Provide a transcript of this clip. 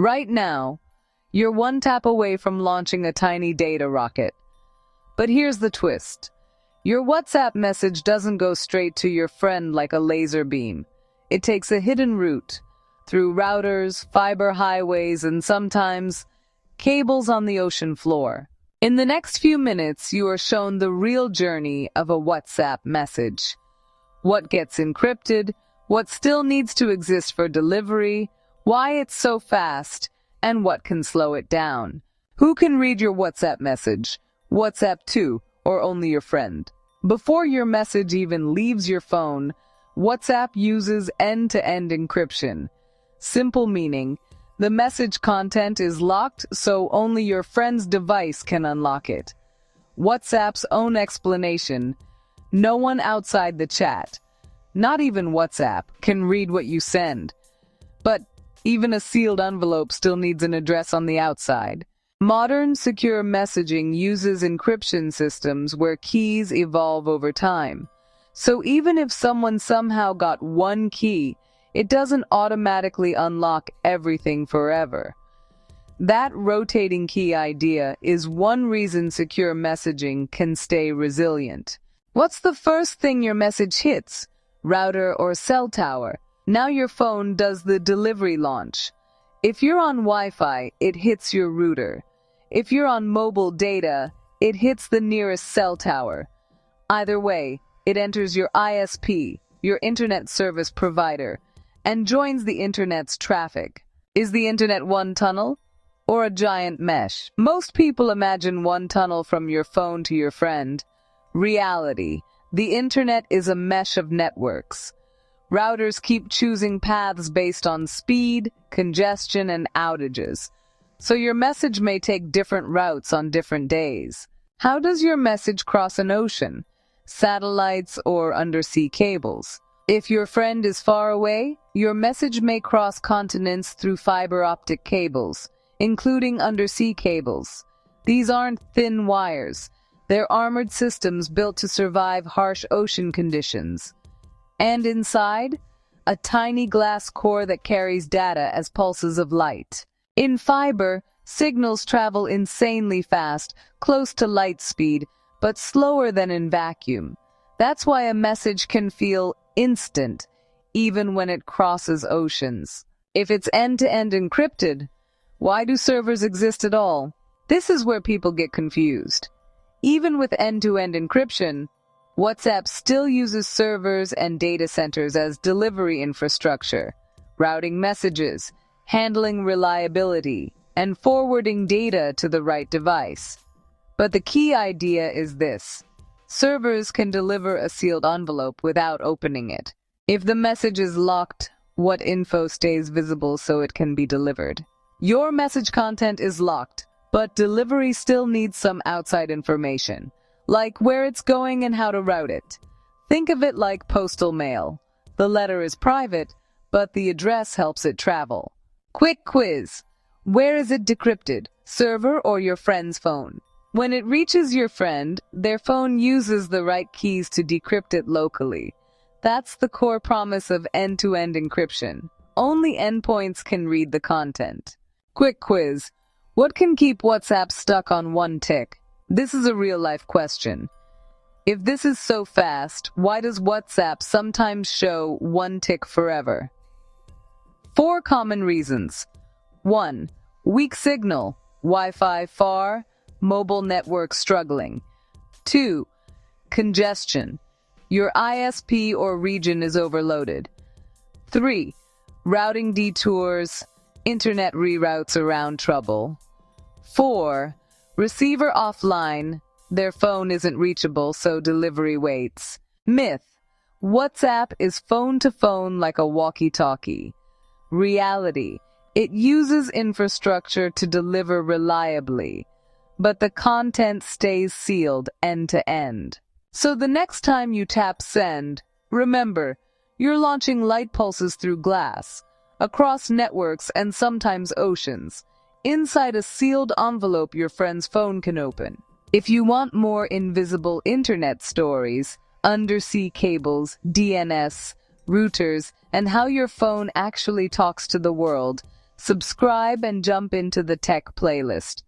Right now, you're one tap away from launching a tiny data rocket. But here's the twist. Your WhatsApp message doesn't go straight to your friend like a laser beam. It takes a hidden route through routers, fiber highways, and sometimes cables on the ocean floor. In the next few minutes, you are shown the real journey of a WhatsApp message. What gets encrypted, what still needs to exist for delivery, why it's so fast, and what can slow it down. Who can read your WhatsApp message? WhatsApp to, or only your friend? Before your message even leaves your phone, WhatsApp uses end-to-end encryption. Simple meaning, the message content is locked so only your friend's device can unlock it. WhatsApp's own explanation: no one outside the chat, not even WhatsApp, can read what you send. But even a sealed envelope still needs an address on the outside. Modern secure messaging uses encryption systems where keys evolve over time. So even if someone somehow got one key, it doesn't automatically unlock everything forever. That rotating key idea is one reason secure messaging can stay resilient. What's the first thing your message hits? Router or cell tower? Now your phone does the delivery launch. If you're on Wi-Fi, it hits your router. If you're on mobile data, it hits the nearest cell tower. Either way, it enters your ISP, your internet service provider, and joins the internet's traffic. Is the internet one tunnel or a giant mesh? Most people imagine one tunnel from your phone to your friend. Reality: the internet is a mesh of networks. Routers keep choosing paths based on speed, congestion, and outages. So your message may take different routes on different days. How does your message cross an ocean? Satellites or undersea cables? If your friend is far away, your message may cross continents through fiber optic cables, including undersea cables. These aren't thin wires. They're armored systems built to survive harsh ocean conditions. And inside, a tiny glass core that carries data as pulses of light. In fiber, signals travel insanely fast, close to light speed, but slower than in vacuum. That's why a message can feel instant, even when it crosses oceans. If it's end-to-end encrypted, why do servers exist at all? This is where people get confused. Even with end-to-end encryption, WhatsApp still uses servers and data centers as delivery infrastructure, routing messages, handling reliability, and forwarding data to the right device. But the key idea is this: servers can deliver a sealed envelope without opening it. If the message is locked, what info stays visible so it can be delivered? Your message content is locked, but delivery still needs some outside information, like where it's going and how to route it. Think of it like postal mail. The letter is private, but the address helps it travel. Quick quiz. Where is it decrypted? Server or your friend's phone? When it reaches your friend, their phone uses the right keys to decrypt it locally. That's the core promise of end-to-end encryption. Only endpoints can read the content. Quick quiz. What can keep WhatsApp stuck on one tick? This is a real-life question. If this is so fast, why does WhatsApp sometimes show one tick forever? 4 common reasons. 1. Weak signal. Wi-Fi far, mobile network struggling. 2. Congestion. Your ISP or region is overloaded. 3. Routing detours, internet reroutes around trouble. 4. Receiver offline, their phone isn't reachable so delivery waits. Myth. WhatsApp is phone-to-phone like a walkie-talkie. Reality. It uses infrastructure to deliver reliably, but the content stays sealed end-to-end. So the next time you tap send, remember, you're launching light pulses through glass, across networks and sometimes oceans, inside a sealed envelope your friend's phone can open. If you want more invisible internet stories, undersea cables, DNS, routers, and how your phone actually talks to the world, Subscribe and jump into the tech playlist.